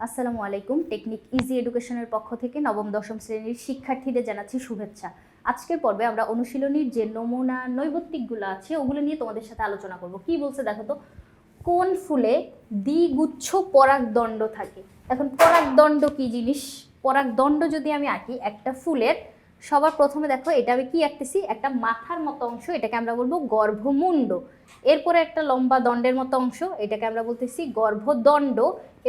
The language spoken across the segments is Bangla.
আসসালামু আলাইকুম। টেকনিক ইজি এডুকেশনের পক্ষ থেকে নবম দশম শ্রেণীর শিক্ষার্থীদের জানাচ্ছি শুভেচ্ছা। আজকের পর্বে আমরা অনুশীলনীর যে নমুনা নৈবত্তিকগুলো আছে ওগুলো নিয়ে তোমাদের সাথে আলোচনা করব। কি বলছে দেখো তো, কোন ফুলে দ্বিগুচ্ছ পরাগদণ্ড থাকে। এখন পরাগদণ্ড কি জিনিস? পরাগদণ্ড যদি আমি আঁকি একটা ফুলের, সবার প্রথমে দেখো এটা আমি কি আঁকতেছি, একটা মাথার মতো অংশ, এটাকে আমরা বলবো গর্ভমুণ্ড। এরপরে একটা লম্বা দণ্ডের মতো অংশ, এটাকে আমরা বলতেছি গর্ভদণ্ড,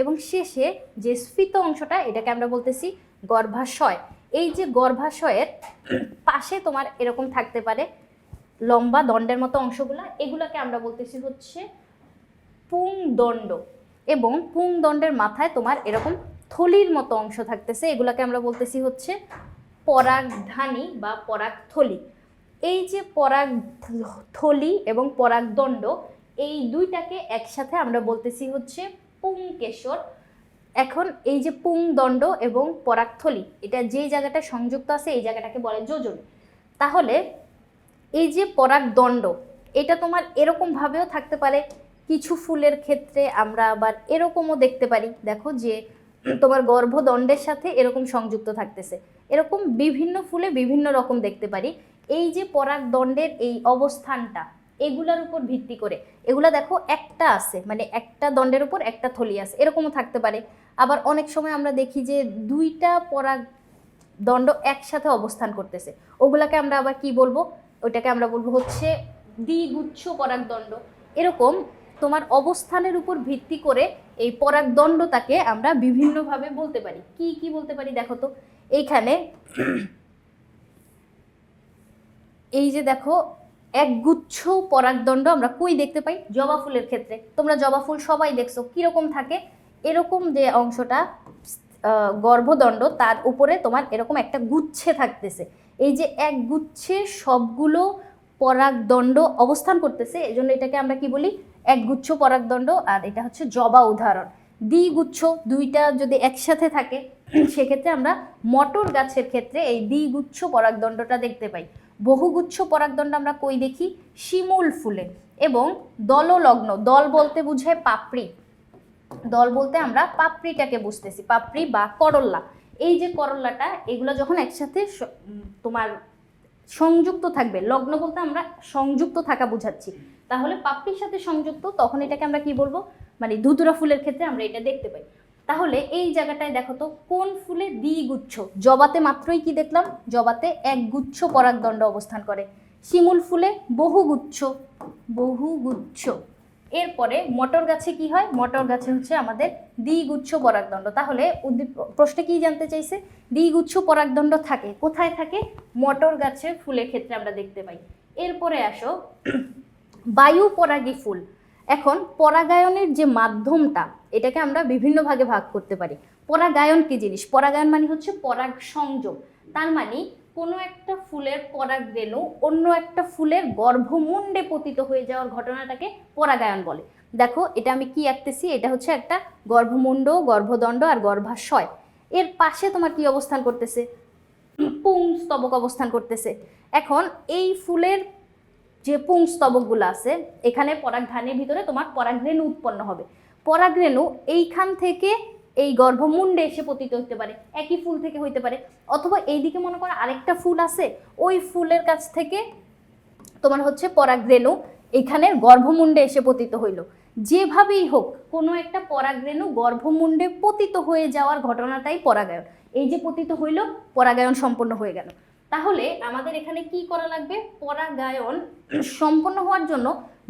এবং শেষে যে স্ফীত অংশটা এটাকে আমরা বলতেছি গর্ভাশয়। এই যে গর্ভাশয়ের পাশে তোমার এরকম থাকতে পারে লম্বা দণ্ডের মতো অংশগুলা, এগুলাকে আমরা বলতেছি হচ্ছে পুংদণ্ড, এবং পুংদণ্ডের মাথায় তোমার এরকম থলির মতো অংশ থাকতেছে, এগুলাকে আমরা বলতেছি হচ্ছে পরাগধানী বা পরাগথলি। এই যে পরাগথলি এবং পরাগদণ্ড, এই দুইটাকে একসাথে আমরা বলতেছি হচ্ছে পুংকেশর। এখন এই যে পুংদণ্ড এবং পরাগথলি, এটা যে জায়গাটা সংযুক্ত আছে এই জায়গাটাকে বলে যোজনী। তাহলে এই যে পরাগদণ্ড, এটা তোমার এরকম ভাবেও থাকতে পারে, কিছু ফুলের ক্ষেত্রে আমরা আবার এরকমও দেখতে পারি, দেখো যে তোমার গর্ভদণ্ডের সাথে এরকম সংযুক্ত থাকতেছে। এরকম বিভিন্ন ফুলে বিভিন্ন রকম দেখতে পারি। এই যে পরাগদণ্ডের এই অবস্থানটা, এগুলার উপর ভিত্তি করে, এগুলা দেখো একটা আছে, মানে একটা দণ্ডের উপর একটা থলি আছে, এরকমও থাকতে পারে। আবার অনেক সময় আমরা দেখি যে দুইটা পরাগদণ্ড একসাথে অবস্থান করতেছে, ওগুলাকে আমরা আবার কি বলবো, ওইটাকে আমরা বলবো হচ্ছে দ্বিগুচ্ছ পরাগদণ্ড। এরকম তোমার অবস্থানের উপর ভিত্তি করে এই পরাগদণ্ডটাকে আমরা বিভিন্নভাবে বলতে পারি। কি কি বলতে পারি দেখো তো, এইখানে এই যে দেখো একগুচ্ছ পরাগদণ্ড আমরা কই দেখতে পাই? জবা ফুলের ক্ষেত্রে। তোমরা জবা ফুল সবাই দেখছো, কিরকম থাকে, এরকম যে অংশটা গর্ভদণ্ড, তার উপরে তোমার এরকম একটা গুচ্ছে থাকতেছে। এই যে এক গুচ্ছে সবগুলো পরাগদণ্ড অবস্থান করতেছে, এজন্য এটাকে আমরা কি বলি? একগুচ্ছ পরাগদণ্ড। আর এটা হচ্ছে জবা উদাহরণ। দ্বিগুচ্ছ দুইটা যদি একসাথে থাকে সেক্ষেত্রে আমরা মটর গাছের ক্ষেত্রে এই দ্বিগুচ্ছ পরাগদণ্ডটা দেখতে পাই। বহুগুচ্ছ পরাগদণ্ড আমরা কই দেখি? শিমুল ফুলে। এবং দললগ্ন, দল বলতে বুঝায় পাপড়ি, দল বলতে আমরা পাপড়িটাকে বুঝতেছি, পাপড়ি বা করল্লা। এই যে করল্লাটা, এগুলো যখন একসাথে তোমার সংযুক্ত থাকবে, লগ্ন বলতে আমরা সংযুক্ত থাকা বুঝাচ্ছি, তাহলে পাপড়ির সাথে সংযুক্ত, তখন এটাকে আমরা কি বলবো, মানে ধুতুরা ফুলের ক্ষেত্রে আমরা এটা দেখতে পাই। তাহলে এই জায়গাটায় দেখো তো কোন ফুলে দ্বিগুচ্ছ? জবাতে মাত্রই কি দেখলাম? জবাতে একগুচ্ছ পরাগদণ্ড অবস্থান করে। শিমুল ফুলে বহুগুচ্ছ, বহুগুচ্ছ। এরপরে মটর গাছে কি হয়? মটর গাছে হচ্ছে আমাদের দ্বিগুচ্ছ পরাগদণ্ড। তাহলে প্রশ্নে কি জানতে চাইছে? দ্বিগুচ্ছ পরাগদণ্ড থাকে কোথায়? থাকে মটর গাছের ফুলের ক্ষেত্রে আমরা দেখতে পাই। এরপরে আসো বায়ু পরাগী ফুল। এখন পরাগায়নের যে মাধ্যমটা, এটাকে আমরা বিভিন্ন ভাগে ভাগ করতে পারি। পরাগায়ন কি জিনিস? পরাগায়ন মানে হচ্ছে পরাগ সংযোগ। তার মানে কোনো একটা ফুলের পরাগরেণু অন্য একটা ফুলের গর্ভমুণ্ডে পতিত হয়ে যাওয়ার ঘটনাটাকে পরাগায়ন বলে। দেখো এটা আমি কি আঁকতেছি, এটা হচ্ছে একটা গর্ভমুণ্ড, গর্ভদণ্ড আর গর্ভাশয়। এর পাশে তোমার কি অবস্থান করতেছে? পুংস্তবক অবস্থান করতেছে। এখন এই ফুলের যে পুংস্তবকগুলো আছে, এখানে পরাগধানীর ভিতরে তোমার পরাগরেণু উৎপন্ন হবে। পরাগরেণু এইখান থেকে এই গর্ভমুণ্ডে এসে পতিত হতে পারে, একই ফুল থেকে হইতে পারে, অথবা এইদিকে মনে করো আরেকটা ফুল আছে, ওই ফুলের কাছ থেকে তোমার হচ্ছে পরাগরেণু এখানে গর্ভমুণ্ডে এসে পতিত হইল। যেভাবেই হোক কোনো একটা পরাগরেণু গর্ভমুণ্ডে পতিত হয়ে যাওয়ার ঘটনাটাই পরাগায়ন। এই যে পতিত হইল, পরাগায়ন সম্পন্ন হয়ে গেল। তাহলে আমাদের এখানে কি করা লাগবে? পরাগায়ন সম্পন্ন হওয়ার জন্য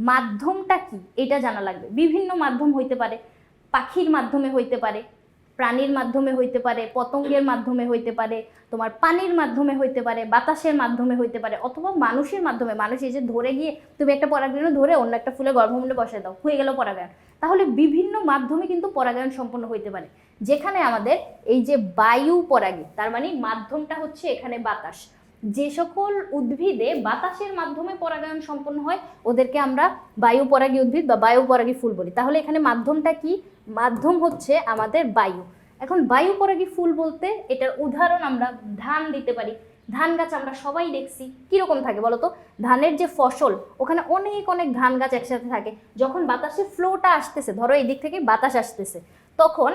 মাধ্যমটা কি এটা জানা লাগবে। বিভিন্ন মাধ্যম হইতে পারে, পাখির মাধ্যমে হইতে পারে, প্রাণীর মাধ্যমে হইতে পারে, পতঙ্গের মাধ্যমে হইতে পারে, তোমার পানির মাধ্যমে হইতে পারে, বাতাসের মাধ্যমে হইতে পারে, অথবা মানুষের মাধ্যমে। মানুষ এই যে ধরে গিয়ে তুমি একটা পরাগরেণু ধরে অন্য একটা ফুলে গর্ভমুণ্ডে বসায় দাও, হয়ে গেল পরাগায়ন। তাহলে বিভিন্ন মাধ্যমে কিন্তু পরাগায়ন সম্পন্ন হইতে পারে। যেখানে আমাদের এই যে বায়ু পরাগী, তার মানে মাধ্যমটা হচ্ছে এখানে বাতাস। যে সকল উদ্ভিদে বাতাসের মাধ্যমে পরাগায়ন সম্পন্ন হয় ওদেরকে আমরা বায়ু পরাগী উদ্ভিদ বা বায়ু পরাগী ফুল বলি। তাহলে এখানে মাধ্যমটা কি? মাধ্যম হচ্ছে আমাদের বায়ু। এখন বায়ু পরাগী ফুল বলতে এটার উদাহরণ আমরা ধান দিতে পারি। ধান গাছ আমরা সবাই দেখছি, কিরকম থাকে বলতো? ধানের যে ফসল, ওখানে অনেক অনেক ধান গাছ একসাথে থাকে। যখন বাতাসের ফ্লোটা আসতেছে, ধরো এই দিক থেকে বাতাস আসতেছে, তখন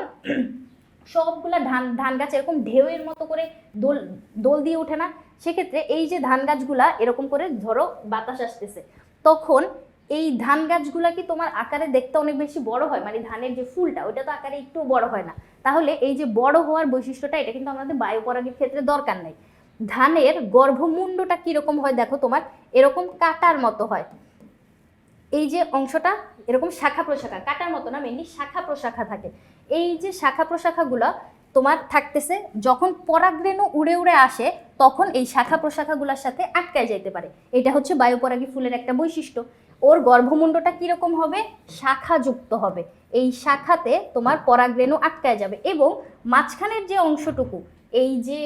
সবগুলা ধান গাছ এরকম ঢেউয়ের মতো করে দোল দোল দিয়ে ওঠে না? সেক্ষেত্রে এই যে ধান গাছগুলা এরকম করে ধরো বাতাস আসতেছে, তখন এই ধান গাছগুলা কি তোমার আকারে দেখতে অনেক বেশি বড় হয়? মানে ধানের যে ফুলটা ওইটা তো আকারে একটু বড় হয় না। তাহলে এই যে বড় হওয়ার বৈশিষ্ট্যটা এটা কিন্তু আমাদের বায়ু পরাগের ক্ষেত্রে দরকার নাই। ধানের গর্ভমুণ্ডটা কিরকম হয় দেখো, তোমার এরকম কাটার মতো হয়। এই যে অংশটা এরকম শাখা প্রশাখা, কাটার মতো না, মেনলি শাখা প্রশাখা থাকে। এই যে শাখা প্রশাখাগুলা তোমার থাকতেছে, যখন পরাগরেণু উড়ে উড়ে আসে তখন এই শাখা প্রশাখাগুলোর সাথে আটকায় যেতে পারে। এটা হচ্ছে বায়ুপরাগী ফুলের একটা বৈশিষ্ট্য। ওর গর্ভমুণ্ডটা কিরকম হবে? শাখাযুক্ত হবে। এই শাখাতে তোমার পরাগরেণু আটকায় যাবে এবং মাঝখানের যে অংশটুকু, এই যে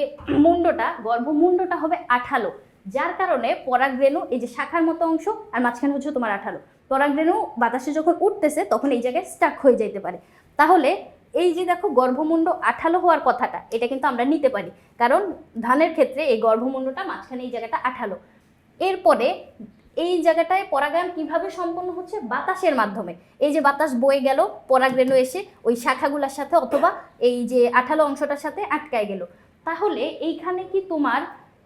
মুন্ডটা, গর্ভমুণ্ডটা হবে আঠালো, যার কারণে পরাগরেণু এই যে শাখার মতো অংশ আর মাঝখানে হচ্ছে তোমার আঠালো, পরাগরেণু বাতাসে যখন উঠতেছে তখন এই জায়গায় স্টাক হয়ে যেতে পারে। তাহলে এই যে দেখো গর্ভমুণ্ড আঠালো হওয়ার কথাটা, এটা কিন্তু আমরা নিতে পারি, কারণ ধানের ক্ষেত্রে এই গর্ভমুণ্ডটা মাঝখানে এই জায়গাটা আঠালো। এরপরে এই জায়গাটায় পরাগায়ন কিভাবে সম্পন্ন হচ্ছে? বাতাসের মাধ্যমে। এই যে বাতাস বয়ে গেল, পরাগরেণু এসে ওই শাখাগুলোর সাথে অথবা এই যে আঠালো অংশটার সাথে আটকায় গেল। তাহলে এইখানে কি তোমার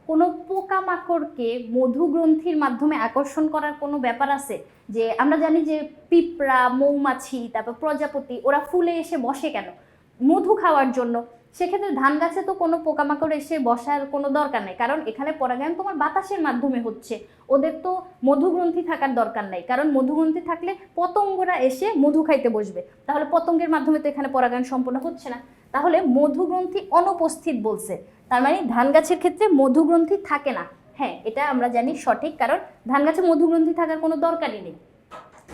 কোনো পোকামাকড়কে মধুগ্রন্থির মাধ্যমে আকর্ষণ করার কোনো ব্যাপার আছে? যে আমরা জানি যে পিঁপড়া, মৌমাছি, তারপর প্রজাপতি, ওরা ফুলে এসে বসে কেন? মধু খাওয়ার জন্য। সেক্ষেত্রে ধান গাছে তো কোনো পোকামাকড় এসে বসার কোনো দরকার নেই, কারণ এখানে পরাগায়ন তোমার বাতাসের মাধ্যমে হচ্ছে। ওদের তো মধুগ্রন্থি থাকার দরকার নাই, কারণ মধুগ্রন্থি থাকলে পতঙ্গরা এসে মধু খাইতে বসবে, তাহলে পতঙ্গের মাধ্যমে তো এখানে পরাগায়ন সম্পন্ন হচ্ছে না। তাহলে মধুগ্রন্থি অনুপস্থিত বলছে, তার মানে ধান গাছের ক্ষেত্রে মধুগ্রন্থি থাকে না। হ্যাঁ, এটা আমরা জানি সঠিক, কারণ ধান গাছে মধুগ্রন্থি থাকার কোনো দরকারই নেই,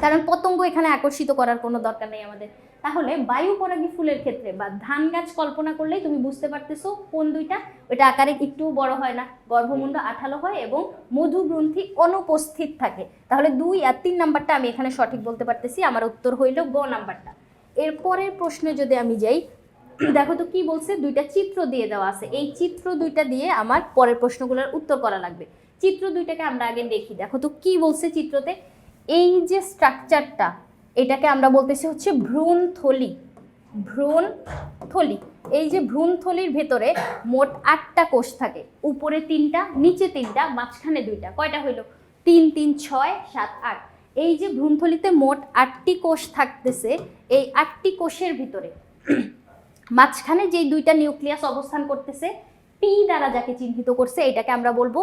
কারণ পতঙ্গ এখানে আকর্ষিত করার কোনো দরকার নেই আমাদের। তাহলে বায়ু পরাগী ফুলের ক্ষেত্রে বা ধান গাছ কল্পনা করলেই তুমি বুঝতে পারতেছো কোন দুইটা। ওইটা আকারে একটু বড় হয় না, গর্ভমুণ্ড আঠালো হয় এবং মধুগ্রন্থি অনুপস্থিত থাকে। তাহলে 2 আর 3 নাম্বারটা আমি এখানে সঠিক বলতে পারতেছি, আমার উত্তর হইল গ নাম্বারটা। এরপরের প্রশ্নে যদি আমি যাই, দেখো তো কি বলছে, দুইটা চিত্র দিয়ে দেওয়া আছে। এই চিত্র দুইটা দিয়ে আমার পরের প্রশ্নগুলোর উত্তর করা লাগবে। চিত্র দুইটাকে আমরা আগে দেখি। দেখো তো কি বলছে চিত্রতে। এই যে স্ট্রাকচারটা, এটাকে আমরা বলতেছি হচ্ছে ভ্রূণথলি। ভ্রূণথলি, এই যে ভ্রূণথলির ভেতরে মোট 8টা কোষ থাকে, উপরে 3টা, নিচে 3টা, মাঝখানে 2টা। কয়টা হইল? 3 3 6 7 8। এই যে ভ্রূণথলিতে মোট 8টি কোষ থাকতেছে, এই 8টি কোষের ভিতরে মাঝখানে যেই 2টা নিউক্লিয়াস অবস্থান করতেছে, পি দ্বারা যাকে চিহ্নিত করছে, এটাকে আমরা বলবো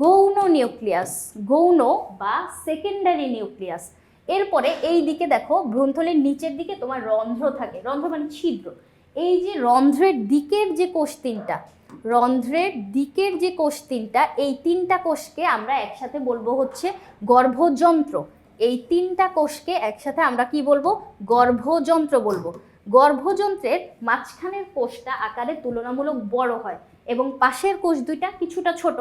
গৌণ নিউক্লিয়াস, গৌণ বা সেকেন্ডারি নিউক্লিয়াস। এরপরে এই দিকে দেখো, ভ্রূণথলির নিচের দিকে তোমার রন্ধ্র থাকে, রন্ধ্র মানে ছিদ্র। এই যে রন্ধ্রের দিকের যে কোষ 3টা, রন্ধ্রের দিকের যে কোষ 3টা, এই 3টা কোষকে আমরা একসাথে বলবো হচ্ছে গর্ভযন্ত্র। এই 3টা কোষকে একসাথে আমরা কি বলবো? গর্ভযন্ত্র বলবো। গর্ভযন্ত্রের মাঝখানের কোষটা আকারে তুলনামূলক বড় হয় এবং পাশের কোষ 2টা কিছুটা ছোট।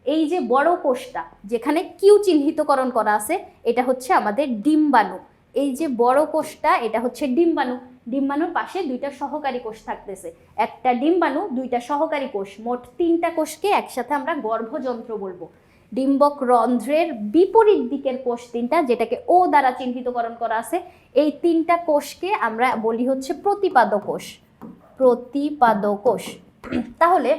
এই যে বড় কোষটা যেখানে কিউ চিহ্নিতকরণ করা আছে, এটা হচ্ছে আমাদের ডিম্বাণু। এই যে বড় কোষটা, এটা হচ্ছে ডিম্বাণু। ডিম্বাণুর পাশে 2টা সহকারী কোষ থাকতেছে, একটা ডিম্বাণু, 2টা সহকারী কোষ, মোট 3টা কোষকে একসাথে আমরা গর্ভযন্ত্র বলবো। ডিম্বক রন্ধ্রের বিপরীত দিকের কোষ 3টা, যেটাকে ও দ্বারা চিহ্নিতকরণ করা আছে, এই 3টা কোষকে আমরা বলি হচ্ছে প্রতিপাদ কোষ। প্রতিপাদ কোষ। তাহলে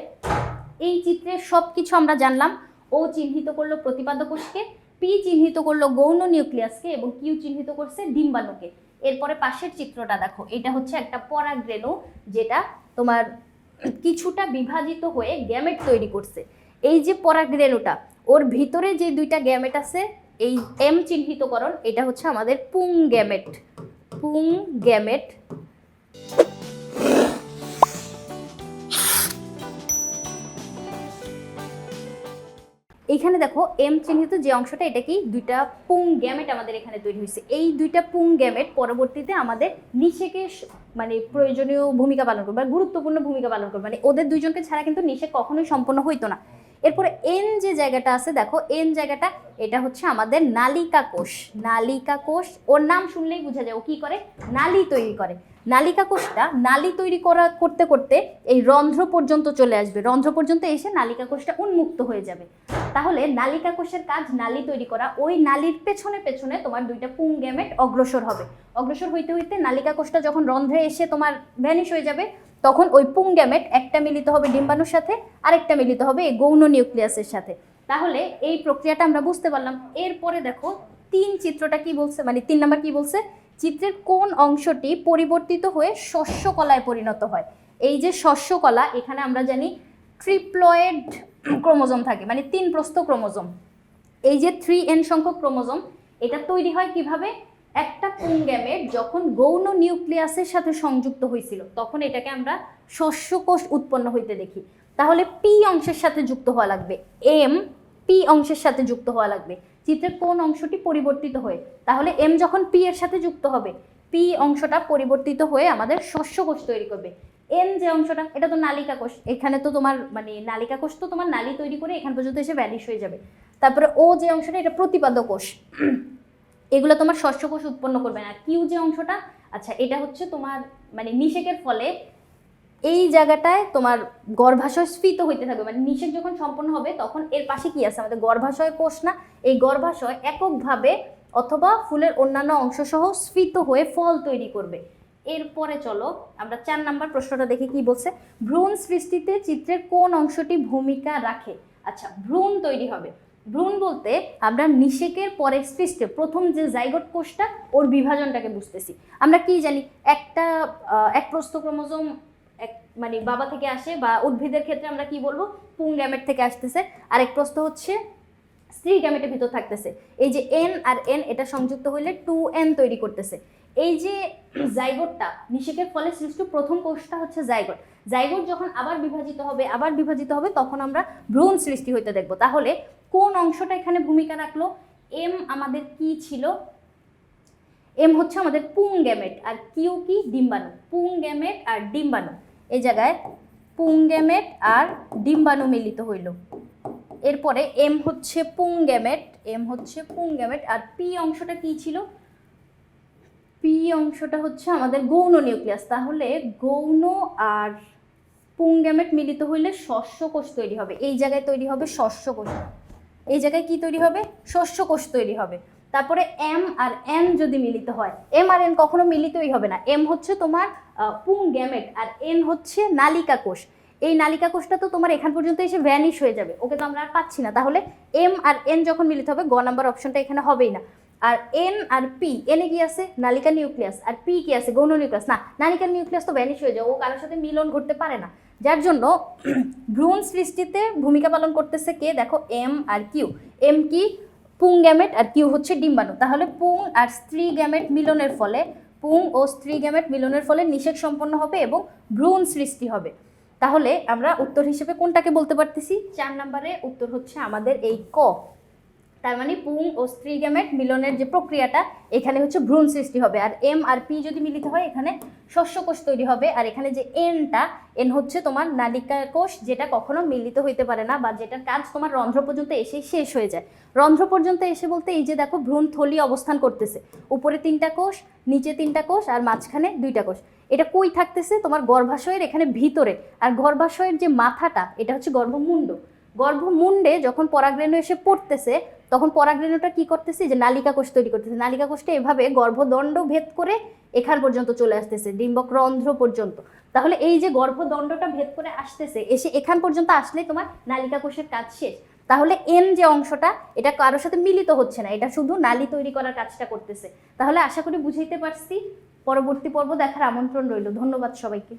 এই চিত্রের সব কিছু আমরা জানলাম। ও চিহ্নিত করলো প্রতিপাদ কোষকে, পি চিহ্নিত করলো গৌণ নিউক্লিয়াসকে এবং কিউ চিহ্নিত করছে ডিম্বাণুকে। এরপরে পাশের চিত্রটা দেখো, এটা হচ্ছে একটা পরাগরেণু, যেটা তোমার কিছুটা বিভাজিত হয়ে গ্যামেট তৈরি করছে। এই যে পরাগরেণুটা, ওর ভিতরে যে 2টা গ্যামেট আছে, এই এম চিহ্নিতকরণ, এটা হচ্ছে আমাদের পুং গ্যামেট। পুং গ্যামেট। এইখানে দেখো এম চিহ্নিত যে অংশটা, এটা কি 2টা পুং গ্যামেট আমাদের এখানে তৈরি হয়েছে। এই 2টা পুং গ্যামেট পরবর্তীতে আমাদের নিষেকে মানে প্রয়োজনীয় ভূমিকা পালন করবে, গুরুত্বপূর্ণ ভূমিকা পালন করবে। মানে ওদের 2জনকে ছাড়া কিন্তু নিষেক কখনোই সম্পন্ন হইতো না। এরপরে এন যে জায়গাটা আছে, দেখো এন জায়গাটা, এটা হচ্ছে আমাদের নালিকা কোষ। নালিকা কোষ, ওর নাম শুনলেই বোঝা যায় ও কি করে, নালী তৈরি করে। নালিকা কোষটা নালী তৈরি করতে করতে এই রন্ধ্র পর্যন্ত চলে আসবে, রন্ধ্র পর্যন্ত এসে নালিকা কোষটা উন্মুক্ত হয়ে যাবে। তাহলে নালিকা কোষের কাজ নালী তৈরি করা। ওই নালীর পেছনে পেছনে তোমার 2টা পুং গ্যামেট অগ্রসর হবে। অগ্রসর হইতে হইতে নালিকা কোষটা যখন রন্ধ্রে এসে তোমার ভ্যানিশ হয়ে যাবে, তখন ওই পুং গ্যামেট একটা মিলিত হবে ডিম্বাণুর সাথে, আরেকটা মিলিত হবে এই গৌণ নিউক্লিয়াসের সাথে। তাহলে এই প্রক্রিয়াটা আমরা বুঝতে পারলাম। এরপরে দেখো চিত্রটা কি বলছে, মানে 3 নাম্বার কি বলছে, চিত্রের কোন অংশটি পরিবর্তিত হয়ে শস্যকলায় পরিণত হয়। এই যে শস্যকলা, এখানে আমরা জানি ট্রিপ্লয়েড ক্রোমোজোম থাকে, মানে 3 প্রস্থ ক্রোমোজোম। এই যে 3n সংখ্যক ক্রোমোজোম, এটা তৈরি হয় কিভাবে, একটা পুং গ্যামেট যখন গৌণ নিউক্লিয়াসের সাথে সংযুক্ত হয়েছিল তখন এটাকে আমরা শস্যকোষ উৎপন্ন হইতে দেখি। তাহলে পি অংশের সাথে যুক্ত হওয়া লাগবে, এম পি অংশের সাথে যুক্ত হওয়া লাগবে চিত্রের কোন অংশটি পরিবর্তিত হয়ে। তাহলে এম যখন পি এর সাথে যুক্ত হবে, পি অংশটা পরিবর্তিত হয়ে আমাদের শস্যকোষ তৈরি করবে। এন যে অংশটা, এটা তো নালিকা কোষ, এখানে তো তোমার মানে নালিকা কোষ তো তোমার নালী তৈরি করে এখান পর্যন্ত এসে ভ্যানিশ হয়ে যাবে। তারপরে ও যে অংশটা, এটা প্রতিপাদ্য কোষ, এগুলো তোমার শস্যকোষ উৎপন্ন করবে না। কিউ যে অংশটা, আচ্ছা এটা হচ্ছে তোমার মানে নিষেকের ফলে এই জায়গাটায় তোমার গর্ভাশয় স্ফীত হইতে থাকবে, মানে নিষেক যখন সম্পন্ন হবে তখন এর পাশে কি আছে আমাদের গর্ভাশয় কোষ না, এই গর্ভাশয় এককভাবে অথবা ফুলের অন্যান্য অংশ সহ স্ফীত হয়ে ফল তৈরি করবে। এরপরে চলো আমরা 4 নাম্বার প্রশ্নটা দেখি কি বলছে, ভ্রূণ সৃষ্টিতে চিত্রের কোন অংশটি ভূমিকা রাখে। আচ্ছা ভ্রূণ তৈরি হবে, ভ্রূণ বলতে আমরা নিষেকের পরে সৃষ্টে প্রথম যে জাইগোট কোষটা ওর বিভাজনটাকে বুঝতেছি। আমরা কি জানি, এক প্রস্থ ক্রোমোজোম মানে বাবা থেকে আসে, বা উদ্ভিদের ক্ষেত্রে আমরা কি বলবো পুং গ্যামেট থেকে আসতেছে, আর এক প্রস্থ হচ্ছে স্ত্রী গ্যামেটের ভিতর থাকতেছে। এই যে এন আর এন এটা সংযুক্ত হইলে 2n তৈরি করতেছে। এই যে জাইগোটটা নিষেকের ফলে সৃষ্ট প্রথম কোষটা হচ্ছে জাইগোট। জাইগোট যখন আবার বিভাজিত হবে তখন আমরা ভ্রূণ সৃষ্টি হইতে দেখব। তাহলে কোন অংশটা এখানে ভূমিকা রাখলো, এম আমাদের কি ছিল, এম হচ্ছে আমাদের পুং গ্যামেট আর কিউ কি ডিম্বাণু, পুং গ্যামেট আর ডিম্বাণু। এই জায়গায় পুং গ্যামেট আর ডিম্বাণু মিলিত হইল। এরপরে এম হচ্ছে পুং গ্যামেট আর পি অংশটা কি ছিল, পি অংশটা হচ্ছে আমাদের গৌণ নিউক্লিয়াস। তাহলে গৌণ আর পুং গ্যামেট মিলিত হইলে শস্যকোষ তৈরি হবে। এই জায়গায় তৈরি হবে শস্যকোষ, এই জায়গায় কি তৈরি হবে, শস্যকোষ তৈরি হবে। তারপরে এম আর এন যদি মিলিত হয়, এম আর এন কখনো মিলিতই হবে না। এম হচ্ছে তোমার পুং গ্যামেট আর এন হচ্ছে নালিকা কোষ। এই নালিকা কোষটা তো তোমার এখান পর্যন্ত এসে ভ্যানিশ হয়ে যাবে, ওকে তো আমরা আর পাচ্ছি না। তাহলে এম আর এন যখন মিলিত হবে, গ নাম্বার অপশনটা এখানে হবেই না। আর এন আর পি, এনে কি আছে নালিকা নিউক্লিয়াস, আর পি কি আছে গৌণ নিউক্লিয়াস, না নালিকা নিউক্লিয়াস তো ভ্যানিশ হয়ে যায়, ও কারোর সাথে মিলন ঘটতে পারে না। যার জন্য ভ্রূণ সৃষ্টিতে ভূমিকা পালন করতেছে কে, দেখো এম আর কিউ। এম কি পুং গ্যামেট আর কিউ হচ্ছে ডিম্বাণু। তাহলে পুং আর স্ত্রী গ্যামেট মিলনের ফলে, পুং ও স্ত্রী গ্যামেট মিলনের ফলে নিষেক সম্পন্ন হবে এবং ভ্রূণ সৃষ্টি হবে। তাহলে আমরা উত্তর হিসেবে কোনটাকে বলতে পারতেছি, 4 নম্বরে উত্তর হচ্ছে আমাদের এই ক। তার মানে পুং ও স্ত্রী গ্যামেট মিলনের যে প্রক্রিয়াটা, এখানে হচ্ছে ভ্রূণ সৃষ্টি হবে। আর এম আর পি যদি মিলিত হয় এখানে শস্যকোষ তৈরি হবে। আর এখানে যে এন হচ্ছে তোমার নালিকা কোষ, যেটা কখনো মিলিত হইতে পারে না, বা যেটার কাজ তোমার রন্ধ্র পর্যন্ত এসে শেষ হয়ে যায়। রন্ধ্র পর্যন্ত এসে বলতে এই যে দেখো ভ্রূণ থলি অবস্থান করতেছে, উপরে 3টা কোষ, নিচে 3টা কোষ আর মাঝখানে 2টা কোষ। এটা কই থাকতেছে, তোমার গর্ভাশয়ের এখানে ভিতরে। আর গর্ভাশয়ের যে মাথাটা, এটা হচ্ছে গর্ভমুণ্ড। গর্ভমুণ্ডে যখন পরাগরেণু এসে পড়তেছে তখন পরাগরেণুটা কি করতেছে, যে নালিকা কোষ তৈরি করতেছে। নালিকা কোষটা এভাবে গর্ভদণ্ড ভেদ করে এখান পর্যন্ত চলে আসতেছে, ডিম্বক রন্ধ্র পর্যন্ত। তাহলে এই যে গর্ভদণ্ডটা ভেদ করে আসতেছে, এসে এখান পর্যন্ত আসলে তোমার নালিকা কোষের কাজ শেষ। তাহলে এন যে অংশটা, এটা কারোর সাথে মিলিত হচ্ছে না, এটা শুধু নালী তৈরি করার কাজটা করতেছে। তাহলে আশা করি বুঝাইতে পারছি। পরবর্তী পর্ব দেখার আমন্ত্রণ রইল। ধন্যবাদ সবাইকে।